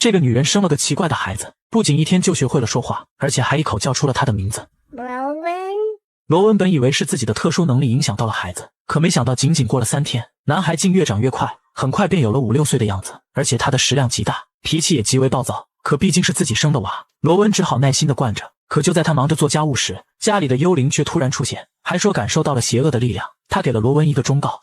这个女人生了个奇怪的孩子，不仅一天就学会了说话，而且还一口叫出了他的名字。罗文本以为是自己的特殊能力影响到了孩子，可没想到仅仅过了3天，男孩竟越长越快，很快便有了5、6岁的样子，而且他的食量极大，脾气也极为暴躁。可毕竟是自己生的娃，罗文只好耐心地惯着。可就在他忙着做家务时，家里的幽灵却突然出现，还说感受到了邪恶的力量。他给了罗文一个忠告。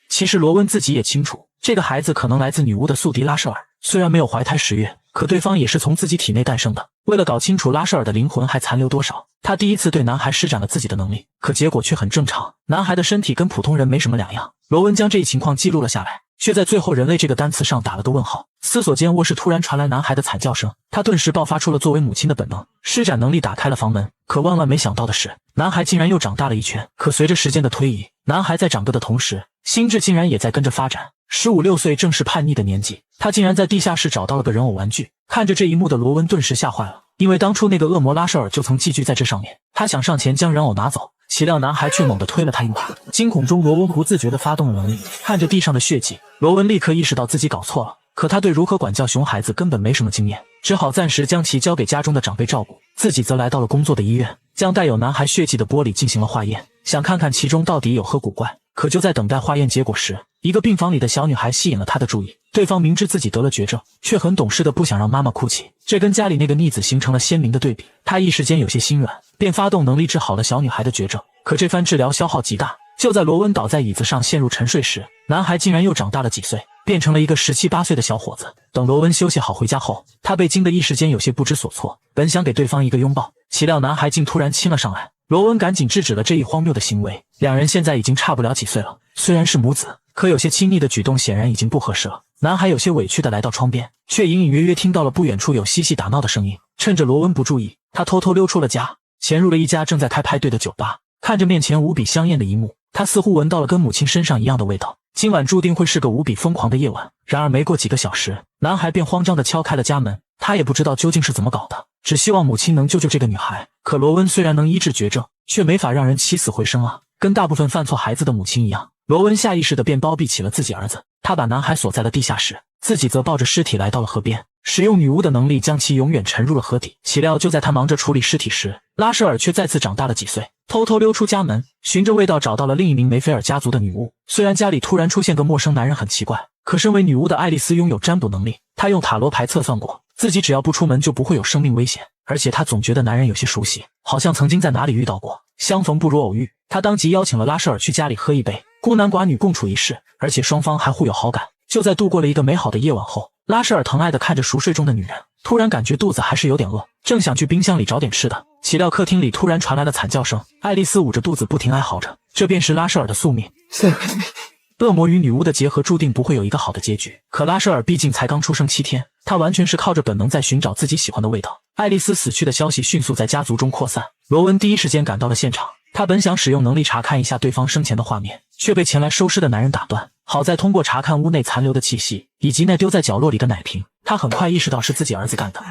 其实罗文自己也清楚，这个孩子可能来自女巫的宿敌拉舍尔。虽然没有怀胎10月，可对方也是从自己体内诞生的。为了搞清楚拉舍尔的灵魂还残留多少，他第一次对男孩施展了自己的能力，可结果却很正常，男孩的身体跟普通人没什么两样。罗文将这一情况记录了下来，却在最后人类这个单词上打了个问号。思索间，卧室突然传来男孩的惨叫声，他顿时爆发出了作为母亲的本能，施展能力打开了房门。可万万没想到的是，男孩竟然又长大了一圈。可随着时间的推移，男孩在长个的同时，心智竟然也在跟着发展。15、16岁正是叛逆的年纪，他竟然在地下室找到了个人偶玩具。看着这一幕的罗文顿时吓坏了，因为当初那个恶魔拉舍尔就曾寄居在这上面。他想上前将人偶拿走，岂料男孩却猛地推了他一把。惊恐中，罗文不自觉地发动了能力，看着地上的血迹，罗文立刻意识到自己搞错了。可他对如何管教熊孩子根本没什么经验，只好暂时将其交给家中的长辈照顾，自己则来到了工作的医院，将带有男孩血迹的玻璃进行了化验，想看看其中到底有何古怪。可就在等待化验结果时，一个病房里的小女孩吸引了他的注意。对方明知自己得了绝症，却很懂事的不想让妈妈哭泣，这跟家里那个逆子形成了鲜明的对比。他一时间有些心软，便发动能力治好了小女孩的绝症。可这番治疗消耗极大，就在罗文倒在椅子上陷入沉睡时，男孩竟然又长大了几岁，变成了一个17、18岁的小伙子。等罗文休息好回家后，他被惊得一时间有些不知所措，本想给对方一个拥抱，岂料男孩竟突然亲了上来。罗文赶紧制止了这一荒谬的行为，两人现在已经差不了几岁了，虽然是母子，可有些亲昵的举动显然已经不合适了。男孩有些委屈地来到窗边，却隐隐约约听到了不远处有嬉戏打闹的声音。趁着罗文不注意，他偷偷溜出了家，潜入了一家正在开派对的酒吧。看着面前无比香艳的一幕，他似乎闻到了跟母亲身上一样的味道，今晚注定会是个无比疯狂的夜晚。然而没过几个小时，男孩便慌张地敲开了家门，他也不知道究竟是怎么搞的，只希望母亲能救救这个女孩。可罗文虽然能医治绝症，却没法让人起死回生啊！跟大部分犯错孩子的母亲一样，罗文下意识地便包庇起了自己儿子。他把男孩锁在了地下室，自己则抱着尸体来到了河边，使用女巫的能力将其永远沉入了河底。岂料就在他忙着处理尸体时，拉舍尔却再次长大了几岁，偷偷溜出家门，循着味道找到了另一名梅菲尔家族的女巫。虽然家里突然出现个陌生男人很奇怪，可身为女巫的爱丽丝拥有占卜能力，她用塔罗牌测算过，自己只要不出门就不会有生命危险。而且她总觉得男人有些熟悉，好像曾经在哪里遇到过。相逢不如偶遇，她当即邀请了拉舍尔去家里喝一杯，孤男寡女共处一室，而且双方还互有好感。就在度过了一个美好的夜晚后，拉舍尔疼爱地看着熟睡中的女人，突然感觉肚子还是有点饿，正想去冰箱里找点吃的，岂料客厅里突然传来了惨叫声。爱丽丝捂着肚子不停哀嚎着，这便是拉舍尔的宿命。恶魔与女巫的结合注定不会有一个好的结局，可拉舍尔毕竟才刚出生7天，他完全是靠着本能在寻找自己喜欢的味道。爱丽丝死去的消息迅速在家族中扩散，罗文第一时间赶到了现场。他本想使用能力查看一下对方生前的画面，却被前来收尸的男人打断。好在通过查看屋内残留的气息以及那丢在角落里的奶瓶，他很快意识到是自己儿子干的。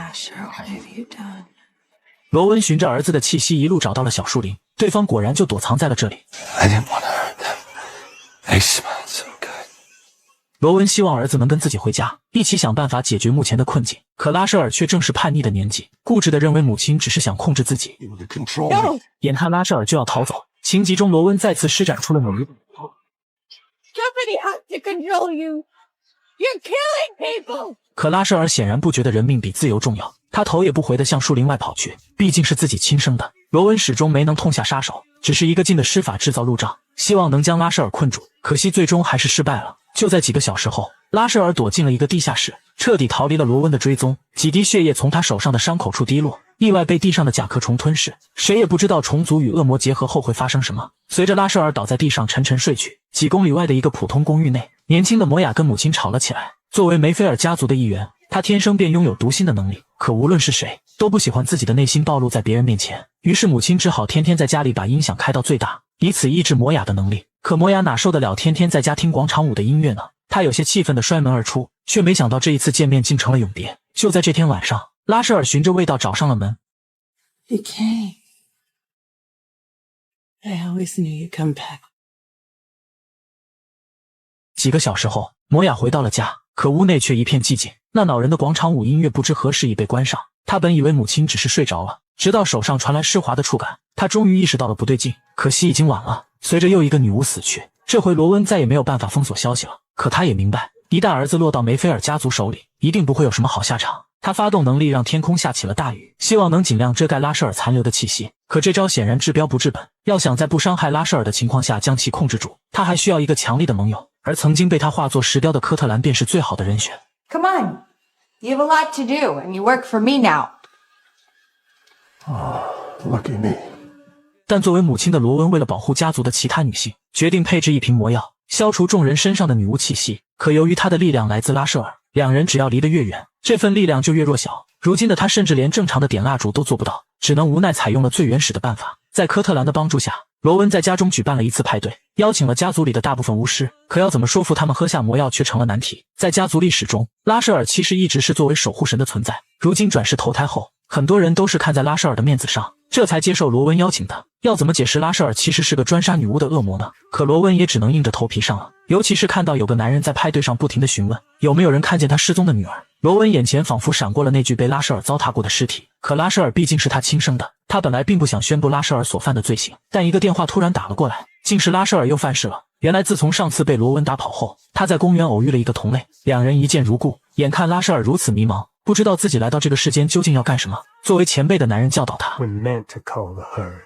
罗文循着儿子的气息一路找到了小树林，对方果然就躲藏在了这里。罗文希望儿子能跟自己回家，一起想办法解决目前的困境。可拉舍尔却正是叛逆的年纪，固执地认为母亲只是想控制自己。眼看拉舍尔就要逃走，情急中罗文再次施展出了猛力。可拉舍尔显然不觉得人命比自由重要，他头也不回地向树林外跑去，毕竟是自己亲生的。罗文始终没能痛下杀手，只是一个劲的施法制造路障，希望能将拉舍尔困住，可惜最终还是失败了。就在几个小时后，拉舍尔躲进了一个地下室，彻底逃离了罗温的追踪。几滴血液从他手上的伤口处滴落，意外被地上的甲壳虫吞噬。谁也不知道虫族与恶魔结合后会发生什么。随着拉舍尔倒在地上沉沉睡去，几公里外的一个普通公寓内，年轻的摩雅跟母亲吵了起来。作为梅菲尔家族的一员，他天生便拥有读心的能力，可无论是谁都不喜欢自己的内心暴露在别人面前。于是母亲只好天天在家里把音响开到最大，以此抑制摩雅的能力。可摩雅哪受得了天天在家听广场舞的音乐呢？他有些气愤地摔门而出，却没想到这一次见面竟成了永别。就在这天晚上，拉舍尔循着味道找上了门。You came. I always knew you'd come back. 几个小时后，摩雅回到了家，可屋内却一片寂静。那恼人的广场舞音乐不知何时已被关上。他本以为母亲只是睡着了，直到手上传来湿滑的触感，他终于意识到了不对劲。可惜已经晚了，随着又一个女巫死去，这回罗温再也没有办法封锁消息了。可他也明白，一旦儿子落到梅菲尔家族手里，一定不会有什么好下场。他发动能力让天空下起了大雨，希望能尽量遮盖拉舍尔残留的气息。可这招显然治标不治本，要想在不伤害拉舍尔的情况下将其控制住，他还需要一个强力的盟友，而曾经被他化作石雕的科特兰便是最好的人选。 Come on. You have a lot to do, and you work for me now. Lucky me. 但作为母亲的罗温为了保护家族的其他女性，决定配置一瓶魔药，消除众人身上的女巫气息。可由于他的力量来自拉舍尔，两人只要离得越远，这份力量就越弱小。如今的他甚至连正常的点蜡烛都做不到，只能无奈采用了最原始的办法。在科特兰的帮助下，罗温在家中举办了一次派对，邀请了家族里的大部分巫师。可要怎么说服他们喝下魔药却成了难题。在家族历史中，拉舍尔其实一直是作为守护神的存在，如今转世投胎后，很多人都是看在拉舍尔的面子上，这才接受罗温邀请的。要怎么解释拉舍尔其实是个专杀女巫的恶魔呢？可罗温也只能硬着头皮上了。尤其是看到有个男人在派对上不停地询问有没有人看见他失踪的女儿，罗温眼前仿佛闪过了那具被拉舍尔糟蹋过的尸体。可拉舍尔毕竟是他亲生的，他本来并不想宣布拉舍尔所犯的罪行，但一个电话突然打了过来，竟是拉舍尔又犯事了。原来自从上次被罗温打跑后，他在公园偶遇了一个同类，两人一见如故。眼看拉舍尔如此迷茫，不知道自己来到这个世间究竟要干什么，作为前辈的男人教导他 We're meant to call the herd.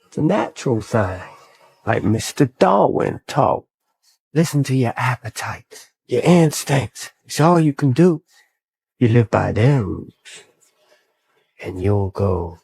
It's a natural thing. Like Mr. Darwin taught. Listen to your appetite, your instincts. It's all you can do. You live by their rules. And you'll go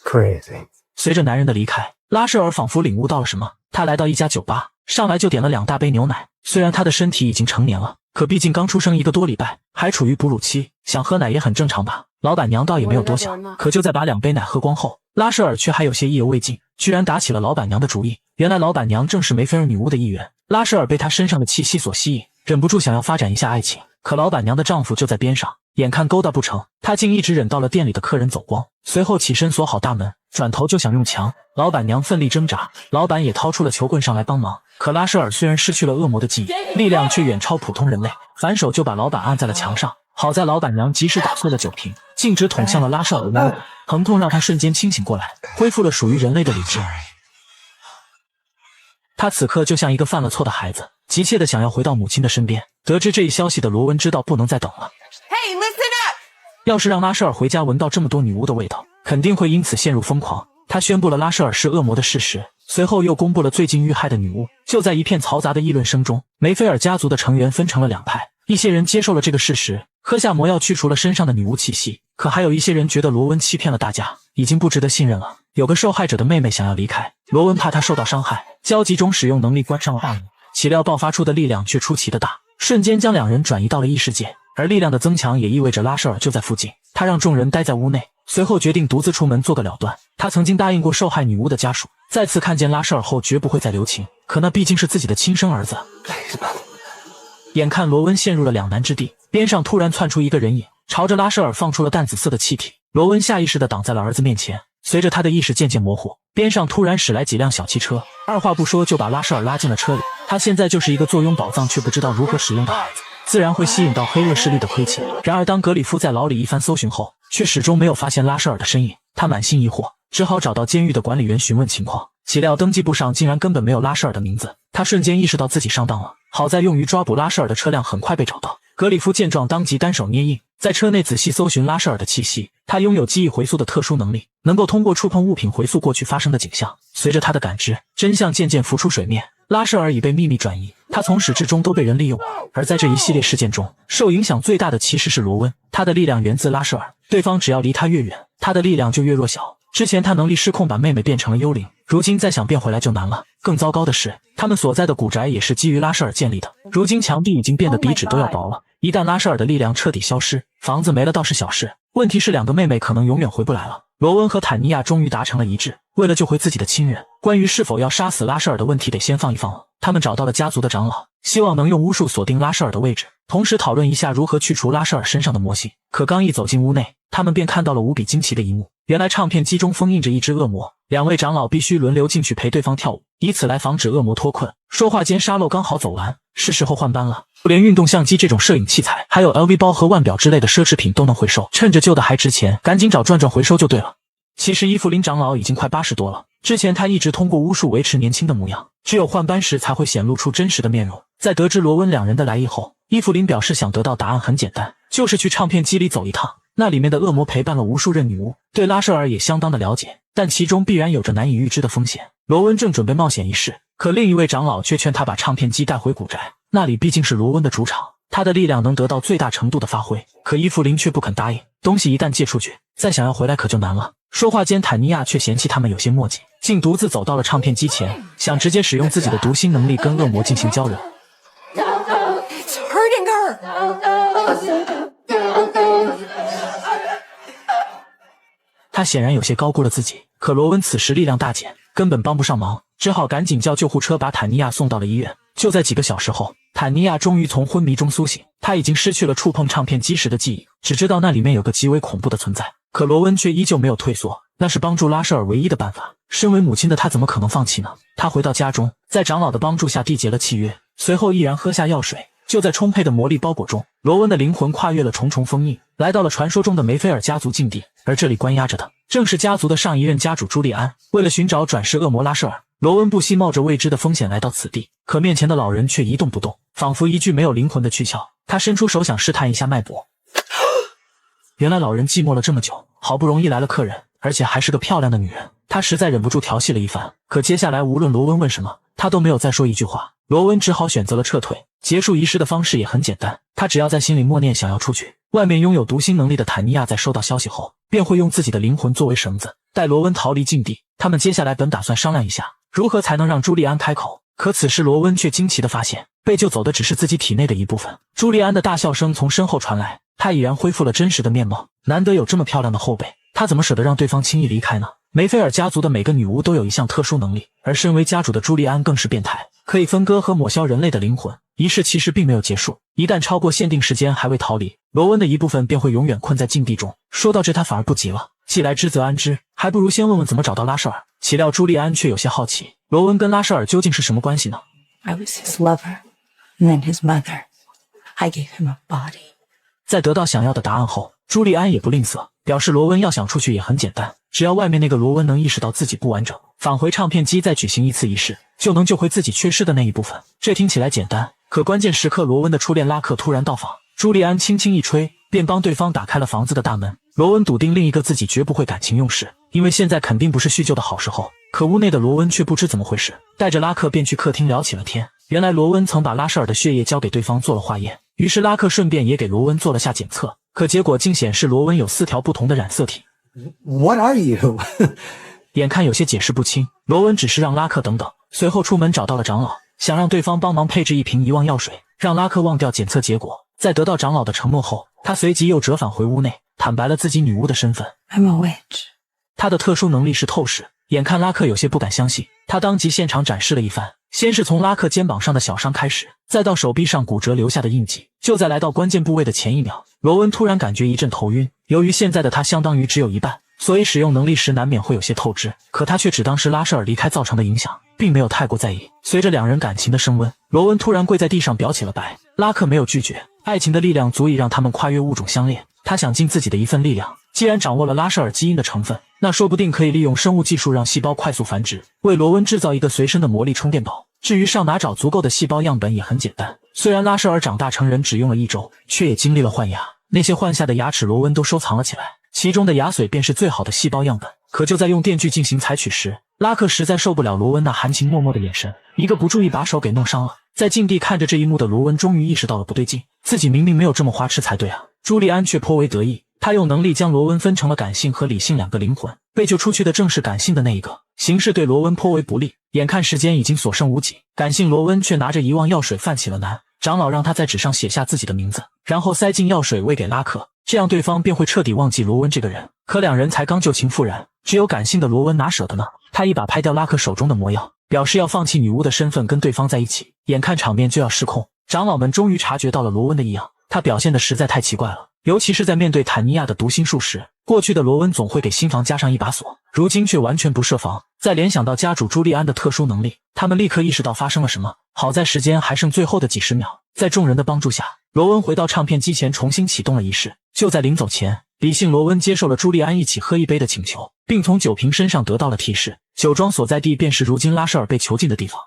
crazy. 随着男人的离开，拉舍尔仿佛领悟到了什么，他来到一家酒吧，上来就点了2大杯牛奶。虽然他的身体已经成年了，可毕竟刚出生1个多礼拜，还处于哺乳期，想喝奶也很正常吧。老板娘倒也没有多想，可就在把2杯奶喝光后，拉舍尔却还有些意犹未尽，居然打起了老板娘的主意。原来老板娘正是梅菲尔女巫的一员，拉舍尔被她身上的气息所吸引，忍不住想要发展一下爱情。可老板娘的丈夫就在边上，眼看勾搭不成，她竟一直忍到了店里的客人走光，随后起身锁好大门，转头就想用强。老板娘奋力挣扎，老板也掏出了球棍上来帮忙。可拉舍尔虽然失去了恶魔的记忆，力量却远超普通人类，反手就把老板按在了墙上。好在老板娘及时打碎了酒瓶，径直捅向了拉舍尔的脑袋，疼痛让他瞬间清醒过来，恢复了属于人类的理智。他此刻就像一个犯了错的孩子，急切地想要回到母亲的身边。得知这一消息的罗温知道不能再等了。Hey, listen up! 要是让拉舍尔回家闻到这么多女巫的味道，肯定会因此陷入疯狂。他宣布了拉舍尔是恶魔的事实，随后又公布了最近遇害的女巫。就在一片嘈杂的议论声中，梅菲尔家族的成员分成了2派，一些人接受了这个事实，喝下魔药去除了身上的女巫气息，可还有一些人觉得罗温欺骗了大家，已经不值得信任了。有个受害者的妹妹想要离开，罗温怕她受到伤害，焦急中使用能力关上了大门，岂料爆发出的力量却出奇的大，瞬间将2人转移到了异世界。而力量的增强也意味着拉舍尔就在附近，他让众人待在屋内，随后决定独自出门做个了断。他曾经答应过受害女巫的家属，再次看见拉舍尔后绝不会再留情，可那毕竟是自己的亲生儿子。眼看罗温陷入了两难之地，边上突然窜出一个人影，朝着拉舍尔放出了淡紫色的气体。罗温下意识地挡在了儿子面前，随着他的意识渐渐模糊，边上突然驶来几辆小汽车，二话不说就把拉舍尔拉进了车里。他现在就是一个坐拥宝藏却不知道如何使用的孩子，自然会吸引到黑恶势力的亏欠。然而当格里夫在牢里一番搜寻后，却始终没有发现拉舍尔的身影，他满心疑惑，只好找到监狱的管理员询问情况。岂料登记簿上竟然根本没有拉舍尔的名字，他瞬间意识到自己上当了。好在用于抓捕拉舍尔的车辆很快被找到，格里夫见状当即单手捏印，在车内仔细搜寻拉舍尔的气息。他拥有记忆回溯的特殊能力，能够通过触碰物品回溯过去发生的景象。随着他的感知，真相渐渐浮出水面，拉舍尔已被秘密转移，他从始至终都被人利用。而在这一系列事件中，受影响最大的其实是罗温，他的力量源自拉舍尔，对方只要离他越远，他的力量就越弱小。之前他能力失控把妹妹变成了幽灵，如今再想变回来就难了。更糟糕的是，他们所在的古宅也是基于拉舍尔建立的，如今墙壁已经变得比纸都要薄了。一旦拉舍尔的力量彻底消失，房子没了倒是小事，问题是两个妹妹可能永远回不来了。罗温和坦尼亚终于达成了一致，为了救回自己的亲人，关于是否要杀死拉舍尔的问题得先放一放了。他们找到了家族的长老，希望能用巫术锁定拉舍尔的位置，同时讨论一下如何去除拉舍尔身上的魔性。可刚一走进屋内，他们便看到了无比惊奇的一幕。原来唱片机中封印着一只恶魔，两位长老必须轮流进去陪对方跳舞，以此来防止恶魔脱困。说话间沙漏刚好走完，是时候换班了。连运动相机这种摄影器材，还有 LV 包和腕表之类的奢侈品都能回收，趁着旧的还值钱，赶紧找转转回收就对了。其实伊芙琳长老已经快80多了，之前她一直通过巫术维持年轻的模样，只有换班时才会显露出真实的面容。在得知罗温两人的来意后，伊芙琳表示想得到答案很简单，就是去唱片机里走一趟，那里面的恶魔陪伴了无数任女巫，对拉舍尔也相当的了解，但其中必然有着难以预知的风险。罗温正准备冒险一试，可另一位长老却劝他把唱片机带回古宅，那里毕竟是罗温的主场，他的力量能得到最大程度的发挥。可伊芙琳却不肯答应，东西一旦借出去，再想要回来可就难了。说话间，坦尼亚却嫌弃他们有些墨迹，竟独自走到了唱片机前，想直接使用自己的读心能力跟恶魔进行交流。It's hurting her. 他显然有些高估了自己，可罗温此时力量大减，根本帮不上忙，只好赶紧叫救护车把坦尼亚送到了医院。就在几个小时后，坦尼亚终于从昏迷中苏醒，他已经失去了触碰唱片机时的记忆，只知道那里面有个极为恐怖的存在。可罗温却依旧没有退缩，那是帮助拉舍尔唯一的办法。身为母亲的他怎么可能放弃呢？他回到家中，在长老的帮助下缔结了契约，随后毅然喝下药水。就在充沛的魔力包裹中，罗温的灵魂跨越了重重封印，来到了传说中的梅菲尔家族禁地，而这里关押着的正是家族的上一任家主朱利安。为了寻找转世恶魔拉舍尔，罗温不惜冒着未知的风险来到此地，可面前的老人却一动不动，仿佛一具没有灵魂的躯壳。他伸出手想试探一下脉搏，原来老人寂寞了这么久，好不容易来了客人，而且还是个漂亮的女人，他实在忍不住调戏了一番。可接下来无论罗温问什么，他都没有再说一句话，罗温只好选择了撤退。结束仪式的方式也很简单，他只要在心里默念想要出去。外面拥有读心能力的坦尼亚在收到消息后，便会用自己的灵魂作为绳子，带罗温逃离禁地。他们接下来本打算商量一下，如何才能让朱利安开口，可此时罗温却惊奇地发现，被救走的只是自己体内的一部分。朱利安的大笑声从身后传来，他已然恢复了真实的面貌。难得有这么漂亮的后辈，他怎么舍得让对方轻易离开呢？梅菲尔家族的每个女巫都有一项特殊能力，而身为家主的朱利安更是变态，可以分割和抹消人类的灵魂。仪式其实并没有结束，一旦超过限定时间还未逃离，罗温的一部分便会永远困在禁地中。说到这，他反而不急了，既来之则安之，还不如先问问怎么找到拉舍尔。岂料朱利安却有些好奇，罗温跟拉舍尔究竟是什么关系呢？ I was his lover, and then his mother. I gave him a body. 在得到想要的答案后，朱利安也不吝啬，表示罗温要想出去也很简单，只要外面那个罗温能意识到自己不完整，返回唱片机再举行一次仪式，就能救回自己缺失的那一部分。这听起来简单，可关键时刻罗温的初恋拉克突然到访，朱利安轻轻一吹，便帮对方打开了房子的大门。罗温笃定另一个自己绝不会感情用事，因为现在肯定不是叙旧的好时候。可屋内的罗温却不知怎么回事，带着拉克便去客厅聊起了天。原来罗温曾把拉舍尔的血液交给对方做了化验，于是拉克顺便也给罗温做了下检测，可结果竟显示罗温有4条不同的染色体。 What are you? 眼看有些解释不清，罗温只是让拉克等等，随后出门找到了长老，想让对方帮忙配置一瓶遗忘药水，让拉克忘掉检测结果。在得到长老的承诺后，他随即又折返回屋内，坦白了自己女巫的身份。 I'm a witch. 他的特殊能力是透视。眼看拉克有些不敢相信，他当即现场展示了一番，先是从拉克肩膀上的小伤开始，再到手臂上骨折留下的印记。就在来到关键部位的前一秒，罗温突然感觉一阵头晕。由于现在的他相当于只有一半，所以使用能力时难免会有些透支，可他却只当是拉舍尔离开造成的影响，并没有太过在意。随着两人感情的升温，罗温突然跪在地上表起了白。拉克没有拒绝，爱情的力量足以让他们跨越物种相恋。他想尽自己的一份力量，既然掌握了拉舍尔基因的成分，那说不定可以利用生物技术让细胞快速繁殖，为罗温制造一个随身的魔力充电宝。至于上哪找足够的细胞样本也很简单，虽然拉舍尔长大成人只用了1周，却也经历了换牙，那些换下的牙齿罗温都收藏了起来，其中的牙髓便是最好的细胞样本。可就在用电锯进行采取时，拉克实在受不了罗温那含情脉脉的眼神，一个不注意把手给弄伤了。在禁地看着这一幕的罗温终于意识到了不对劲，自己明明没有这么花痴才对啊。朱利安却颇为得意，他用能力将罗温分成了感性和理性2个灵魂，被救出去的正是感性的那一个，形势对罗温颇为不利。眼看时间已经所剩无几，感性罗温却拿着遗忘药水犯起了难。长老让他在纸上写下自己的名字，然后塞进药水喂给拉克，这样对方便会彻底忘记罗温这个人。可两人才刚旧情复燃，只有感性的罗温哪舍得呢？他一把拍掉拉克手中的魔药，表示要放弃女巫的身份跟对方在一起。眼看场面就要失控，长老们终于察觉到了罗温的异样，他表现的实在太奇怪了，尤其是在面对坦尼亚的读心术时，过去的罗温总会给心房加上一把锁，如今却完全不设防。再联想到家主朱利安的特殊能力，他们立刻意识到发生了什么。好在时间还剩最后的几十秒，在众人的帮助下，罗温回到唱片机前重新启动了仪式。就在临走前，理性罗温接受了朱利安一起喝一杯的请求，并从酒瓶身上得到了提示，酒庄所在地便是如今拉舍尔被囚禁的地方。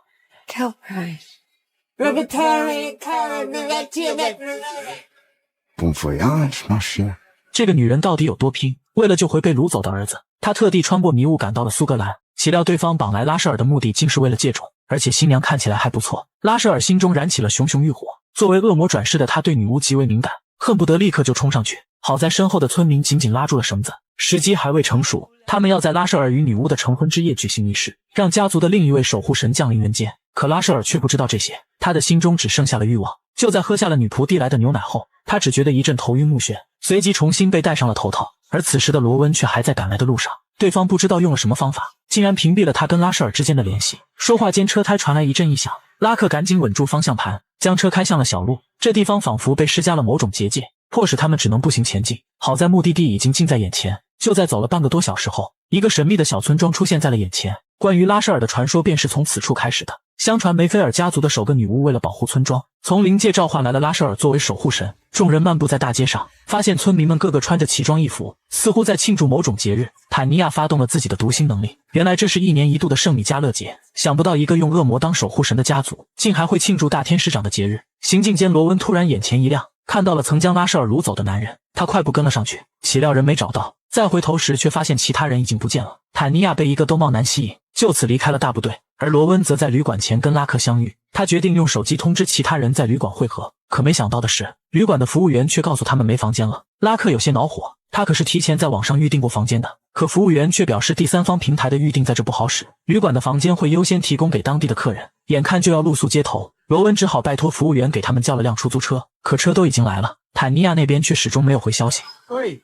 Bon voyage, ma chère。这个女人到底有多拼？为了救回被掳走的儿子，她特地穿过迷雾赶到了苏格兰，岂料对方绑来拉舍尔的目的竟是为了借种，而且新娘看起来还不错。拉舍尔心中燃起了熊熊欲火，作为恶魔转世的他对女巫极为敏感，恨不得立刻就冲上去。好在身后的村民紧紧拉住了绳子，时机还未成熟，他们要在拉舍尔与女巫的成婚之夜举行仪式，让家族的另一位守护神降临人间。可拉舍尔却不知道这些，他的心中只剩下了欲望。就在喝下了女仆递来的牛奶后，他只觉得一阵头晕目眩，随即重新被戴上了头套。而此时的罗温却还在赶来的路上，对方不知道用了什么方法，竟然屏蔽了他跟拉舍尔之间的联系。说话间，车胎传来一阵异响，拉克赶紧稳住方向盘，将车开向了小路。这地方仿佛被施加了某种结界，迫使他们只能步行前进。好在目的地已经近在眼前，就在走了半个多小时后，一个神秘的小村庄出现在了眼前。关于拉舍尔的传说便是从此处开始的。相传梅菲尔家族的首个女巫为了保护村庄，从灵界召唤来了拉舍尔作为守护神。众人漫步在大街上，发现村民们个个穿着奇装异服，似乎在庆祝某种节日。坦尼亚发动了自己的读心能力，原来这是1年1度的圣米迦勒节。想不到一个用恶魔当守护神的家族，竟还会庆祝大天使长的节日。行进间，罗温突然眼前一亮，看到了曾将拉舍尔掳走的男人，他快步跟了上去，岂料人没找到，再回头时却发现其他人已经不见了。坦尼亚被一个兜帽男吸引，就此离开了大部队，而罗温则在旅馆前跟拉克相遇。他决定用手机通知其他人在旅馆会合，可没想到的是，旅馆的服务员却告诉他们没房间了。拉克有些恼火，他可是提前在网上预订过房间的，可服务员却表示第三方平台的预订在这不好使，旅馆的房间会优先提供给当地的客人。眼看就要露宿街头，罗温只好拜托服务员给他们叫了辆出租车，可车都已经来了，坦尼亚那边却始终没有回消息。Oi,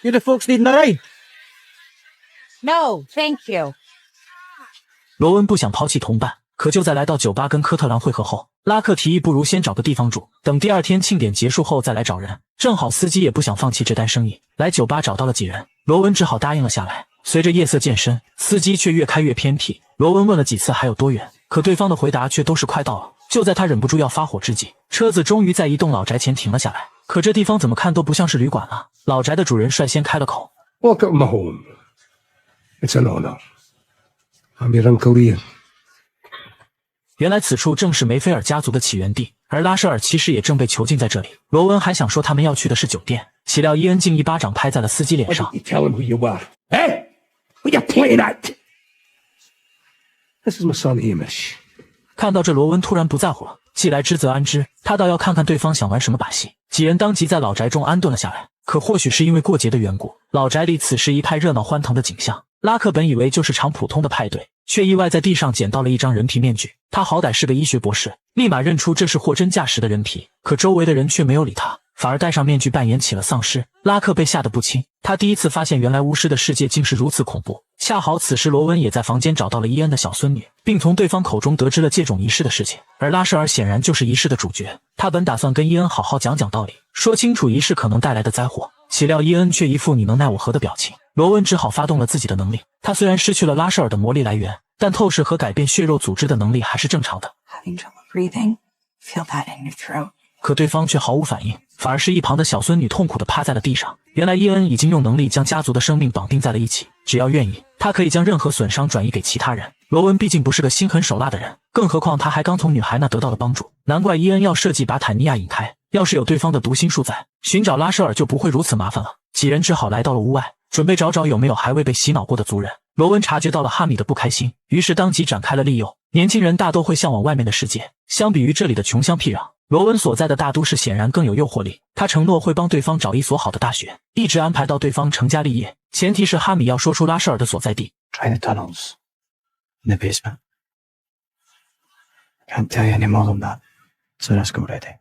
you the folks needing a ride? No, thank you. 罗温不想抛弃同伴，可就在来到酒吧跟科特兰会合后，拉克提议不如先找个地方住，等第二天庆典结束后再来找人。正好司机也不想放弃这单生意，来酒吧找到了几人，罗温只好答应了下来。随着夜色渐深，司机却越开越偏僻，罗温问了几次还有多远，可对方的回答却都是快到了。就在他忍不住要发火之际，车子终于在一栋老宅前停了下来，可这地方怎么看都不像是旅馆了。老宅的主人率先开了口 Welcome home. It's an honor. I'm your Uncle Ian. 原来此处正是梅菲尔家族的起源地，而拉舍尔其实也正被囚禁在这里。罗温还想说他们要去的是酒店，岂料伊恩竟一巴掌拍在了司机脸 Why 上 didn't。you tell him who you were? Eh? What you playing at? This is my son Hamish. 看到这，罗温突然不在乎了，既来之则安之，他倒要看看对方想玩什么把戏。几人当即在老宅中安顿了下来，可或许是因为过节的缘故，老宅里此时一派热闹欢腾的景象。拉克本以为就是场普通的派对，却意外在地上捡到了一张人皮面具。他好歹是个医学博士，立马认出这是货真价实的人皮，可周围的人却没有理他，反而戴上面具扮演起了丧尸。拉克被吓得不轻，他第一次发现原来巫师的世界竟是如此恐怖。恰好此时罗温也在房间找到了伊恩的小孙女，并从对方口中得知了借种仪式的事情，而拉舍尔显然就是仪式的主角。他本打算跟伊恩好好讲讲道理，说清楚仪式可能带来的灾祸，岂料伊恩却一副你能奈我何的表情。罗温只好发动了自己的能力，他虽然失去了拉舍尔的魔力来源，但透视和改变血肉组织的能力还是正常的。 Having trouble breathing? Feel that in your throat. 可对方却毫无反应，反而是一旁的小孙女痛苦地趴在了地上。原来伊恩已经用能力将家族的生命绑定在了一起，只要愿意，他可以将任何损伤转移给其他人。罗温毕竟不是个心狠手辣的人，更何况他还刚从女孩那得到了帮助，难怪伊恩要设计把坦尼亚引开。要是有对方的读心术在，寻找拉舍尔就不会如此麻烦了。几人只好来到了屋外，准备找找有没有还未被洗脑过的族人。罗温察觉到了哈米的不开心，于是当即展开了利诱。年轻人大都会向往外面的世界，相比于这里的穷乡僻壤，罗温所在的大都市显然更有诱惑力。他承诺会帮对方找一所好的大学，一直安排到对方成家立业，前提是哈米要说出拉舍尔的所在地。 Try the tunnels in the basement. Can't tell you any more than that. So let's go ready.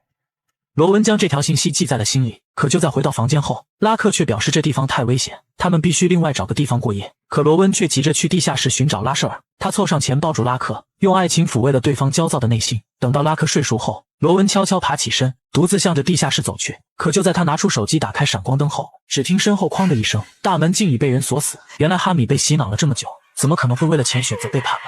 罗文将这条信息记在了心里，可就在回到房间后，拉克却表示这地方太危险，他们必须另外找个地方过夜。可罗温却急着去地下室寻找拉舍尔，他凑上前抱住拉克，用爱情抚慰了对方焦躁的内心。等到拉克睡熟后，罗温悄悄爬起身，独自向着地下室走去。可就在他拿出手机打开闪光灯后，只听身后哐的一声，大门竟已被人锁死。原来哈米被洗脑了这么久，怎么可能会为了钱选择背叛了？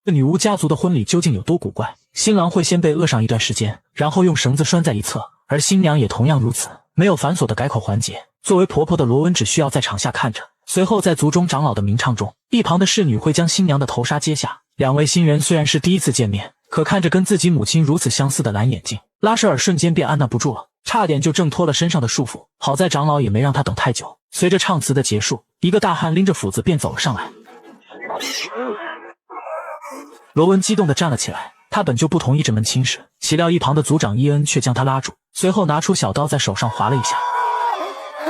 这女巫家族的婚礼究竟有多古怪？新郎会先被扼上一段时间，然后用绳子拴在一侧，而新娘也同样如此，没有繁琐的改口环节。作为婆婆的罗文只需要在场下看着，随后在族中长老的鸣唱中，一旁的侍女会将新娘的头纱揭下。两位新人虽然是第一次见面，可看着跟自己母亲如此相似的蓝眼睛，拉舍尔瞬间便按捺不住了，差点就挣脱了身上的束缚。好在长老也没让他等太久，随着唱词的结束，一个大汉拎着斧子便走了上来。罗文激动地站了起来，他本就不同意这门亲事，岂料一旁的族长伊恩却将他拉住，随后拿出小刀在手上划了一下。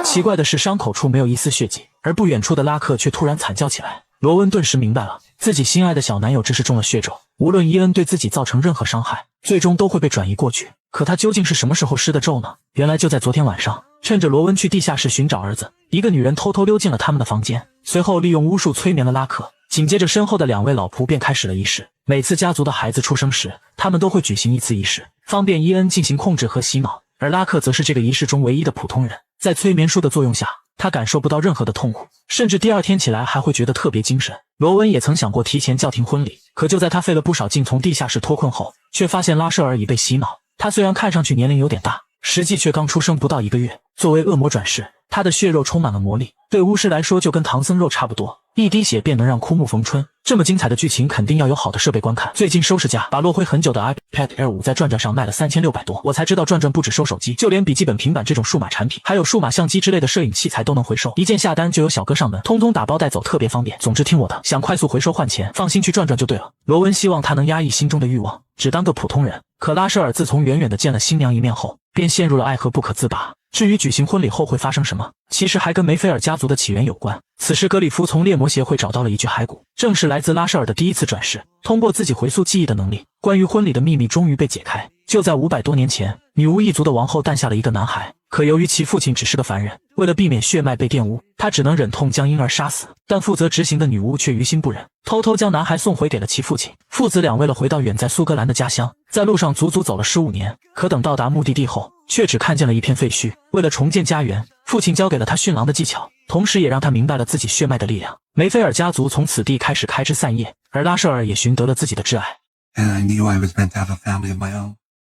奇怪的是，伤口处没有一丝血迹，而不远处的拉克却突然惨叫起来。罗文顿时明白了，自己心爱的小男友这是中了血咒，无论伊恩对自己造成任何伤害，最终都会被转移过去。可他究竟是什么时候施的咒呢？原来就在昨天晚上，趁着罗文去地下室寻找儿子，一个女人偷偷溜进了他们的房间，随后利用巫术催眠了拉克。紧接着身后的两位老仆便开始了仪式。每次家族的孩子出生时，他们都会举行一次仪式，方便伊恩进行控制和洗脑，而拉克则是这个仪式中唯一的普通人。在催眠术的作用下，他感受不到任何的痛苦，甚至第二天起来还会觉得特别精神。罗文也曾想过提前叫停婚礼，可就在他费了不少劲从地下室脱困后，却发现拉舍尔已被洗脑。他虽然看上去年龄有点大，实际却刚出生不到1个月。作为恶魔转世，他的血肉充满了魔力，对巫师来说就跟唐僧肉差不多，一滴血便能让枯木逢春。这么精彩的剧情肯定要有好的设备观看。最近收拾价把落灰很久的 iPad Air 5在转转上卖了3600多，我才知道转转不只收手机，就连笔记本、平板这种数码产品，还有数码相机之类的摄影器材都能回收，一键下单就有小哥上门，通通打包带走，特别方便。总之听我的，想快速回收换钱，放心去转转就对了。罗文希望他能压抑心中的欲望，只当个普通人。可拉舍尔自从远远的见了新娘一面后，便陷入了爱河不可自拔。至于举行婚礼后会发生什么，其实还跟梅菲尔家族的起源有关。此时格里夫从猎魔协会找到了一具骸骨，正是来自拉舍尔的第一次转世。通过自己回溯记忆的能力，关于婚礼的秘密终于被解开。就在500多年前，女巫一族的王后诞下了一个男孩，可由于其父亲只是个凡人，为了避免血脉被玷污，他只能忍痛将婴儿杀死。但负责执行的女巫却于心不忍，偷偷将男孩送回给了其父亲。父子俩为了回到远在苏格兰的家乡，在路上足足走了15年，可等到达目的地后，却只看见了一片废墟。为了重建家园，父亲教给了他驯狼的技巧，同时也让他明白了自己血脉的力量。梅菲尔家族从此地开始开枝散叶，而拉舍尔也寻得了自己的挚爱。And I knew I was meant to have a family of my own.